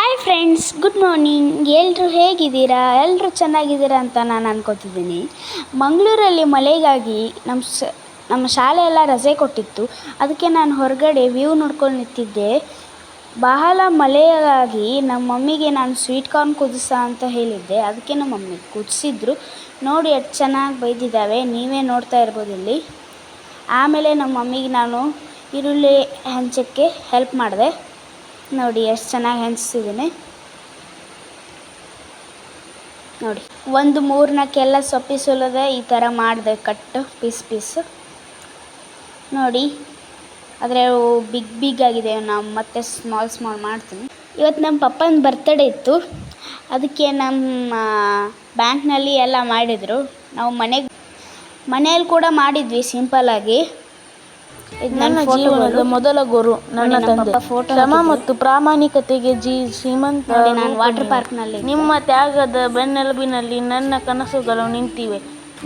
Hi friends, good morning. ಎಲ್ಲರೂ ಹೇಗಿದ್ದೀರಾ? ಎಲ್ಲರೂ ಚೆನ್ನಾಗಿದ್ದೀರಾ ಅಂತ ನಾನು ಅನ್ಕೋತಿದ್ದೀನಿ. ಮಂಗಳೂರಲ್ಲಿ ಮಳೆಗಾಗಿ ನಮ್ಮ ಶಾಲೆ ಎಲ್ಲ ರಜೆ ಕೊಟ್ಟಿತ್ತು. ಅದಕ್ಕೆ ನಾನು ಹೊರಗಡೆ ವ್ಯೂ ನೋಡ್ಕೊಂಡು ನಿಂತಿದ್ದೆ. ಬಹಳ ಮಳೆಯಾಗಿ ನಮ್ಮ ಮಮ್ಮಿಗೆ ನಾನು ಸ್ವೀಟ್ ಕಾರ್ನ್ ಕುದಿಸ ಅಂತ ಹೇಳಿದ್ದೆ. ಅದಕ್ಕೆ ನಮ್ಮ ಮಮ್ಮಿ ಕುದಿಸಿದ್ರು. ನೋಡಿ ಎಷ್ಟು ಚೆನ್ನಾಗಿ ಬೈದಿದ್ದಾವೆ, ನೀವೇ ನೋಡ್ತಾ ಇರ್ಬೋದು ಇಲ್ಲಿ. ಆಮೇಲೆ ನಮ್ಮ ಮಮ್ಮಿಗೆ ನಾನು ಈರುಳ್ಳಿ ಹೆಂಚೋಕ್ಕೆ ಹೆಲ್ಪ್ ಮಾಡಿದೆ. ನೋಡಿ ಎಷ್ಟು ಚೆನ್ನಾಗಿ ಹೆಂಚ್ತಿದ್ದೀನಿ. ನೋಡಿ, ಒಂದು 3-4 ಸೊಪ್ಪಿಸುಲದೆ ಈ ಥರ ಮಾಡಿದೆ, ಕಟ್ಟು ಪೀಸು. ನೋಡಿ, ಆದರೆ ಬಿಗ್ ಆಗಿದೆ. ನಾವು ಮತ್ತೆ ಸ್ಮಾಲ್ ಮಾಡ್ತೀನಿ. ಇವತ್ತು ನಮ್ಮ ಪಪ್ಪನ ಬರ್ತಡೇ ಇತ್ತು. ಅದಕ್ಕೆ ನಮ್ಮ ಬ್ಯಾಂಕ್ನಲ್ಲಿ ಎಲ್ಲ ಮಾಡಿದರು. ನಾವು ಮನೆಯಲ್ಲಿ ಕೂಡ ಮಾಡಿದ್ವಿ ಸಿಂಪಲ್ಲಾಗಿ. ನನ್ನ ಜೀವನದ ಮೊದಲ ಗುರು ನನ್ನ ತಂದೆ. ಶ್ರಮ ಮತ್ತು ಪ್ರಾಮಾಣಿಕತೆಗೆ ಶ್ರೀಮಂತ. ನಾನು ವಾಟರ್ ಪಾರ್ಕ್ನಲ್ಲಿ. ನಿಮ್ಮ ತ್ಯಾಗದ ಬೆನ್ನೆಲುಬಿನಲ್ಲಿ ನನ್ನ ಕನಸುಗಳು ನಿಂತಿವೆ.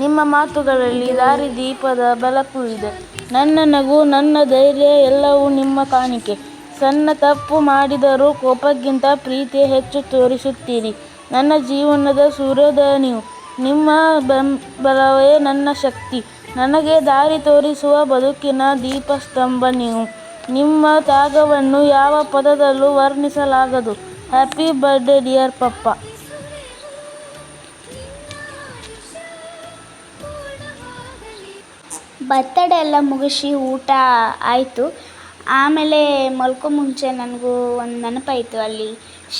ನಿಮ್ಮ ಮಾತುಗಳಲ್ಲಿ ದಾರಿದೀಪದ ಬೆಳಕು ಇದೆ. ನನ್ನ ನಗು, ನನ್ನ ಧೈರ್ಯ ಎಲ್ಲವೂ ನಿಮ್ಮ ಕಾಣಿಕೆ. ಸಣ್ಣ ತಪ್ಪು ಮಾಡಿದರೂ ಕೋಪಕ್ಕಿಂತ ಪ್ರೀತಿ ಹೆಚ್ಚು ತೋರಿಸುತ್ತೀರಿ. ನನ್ನ ಜೀವನದ ಸೂರ್ಯೋದಯ ನೀವು. ನಿಮ್ಮ ಬೆಂಬಲವೇ ನನ್ನ ಶಕ್ತಿ. ನನಗೆ ದಾರಿ ತೋರಿಸುವ ಬದುಕಿನ ದೀಪಸ್ತಂಭ ನೀವು. ನಿಮ್ಮ ತ್ಯಾಗವನ್ನು ಯಾವ ಪದದಲ್ಲೂ ವರ್ಣಿಸಲಾಗದು. ಹ್ಯಾಪಿ ಬರ್ತ್ಡೇ ಡಿಯರ್ ಪಪ್ಪ. ಬರ್ತಡೇ ಎಲ್ಲ ಮುಗಿಸಿ ಊಟ ಆಯಿತು. ಆಮೇಲೆ ಮಲ್ಕೋ ಮುಂಚೆ ನನಗೂ ಒಂದು ನೆನಪಾಯಿತು. ಅಲ್ಲಿ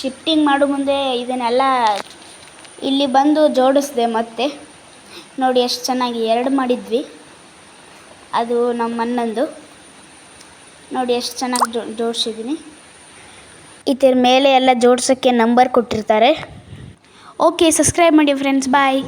ಶಿಫ್ಟಿಂಗ್ ಮಾಡೋ ಮುಂದೆ ಇದನ್ನೆಲ್ಲ ಇಲ್ಲಿ ಬಂದು ಜೋಡಿಸಿದೆ. ಮತ್ತೆ ನೋಡಿ ಎಷ್ಟು ಚೆನ್ನಾಗಿ 2 ಮಾಡಿದ್ವಿ. ಅದು ನಮ್ಮ ಅಣ್ಣಂದು. ನೋಡಿ ಎಷ್ಟು ಚೆನ್ನಾಗಿ ಜೋಡಿಸಿದ್ದೀನಿ. ಇದರ ಮೇಲೆ ಎಲ್ಲ ಜೋಡ್ಸೋಕ್ಕೆ ನಂಬರ್ ಕೊಟ್ಟಿರ್ತಾರೆ. ಓಕೆ, ಸಬ್ಸ್ಕ್ರೈಬ್ ಮಾಡಿ ಫ್ರೆಂಡ್ಸ್. ಬಾಯ್.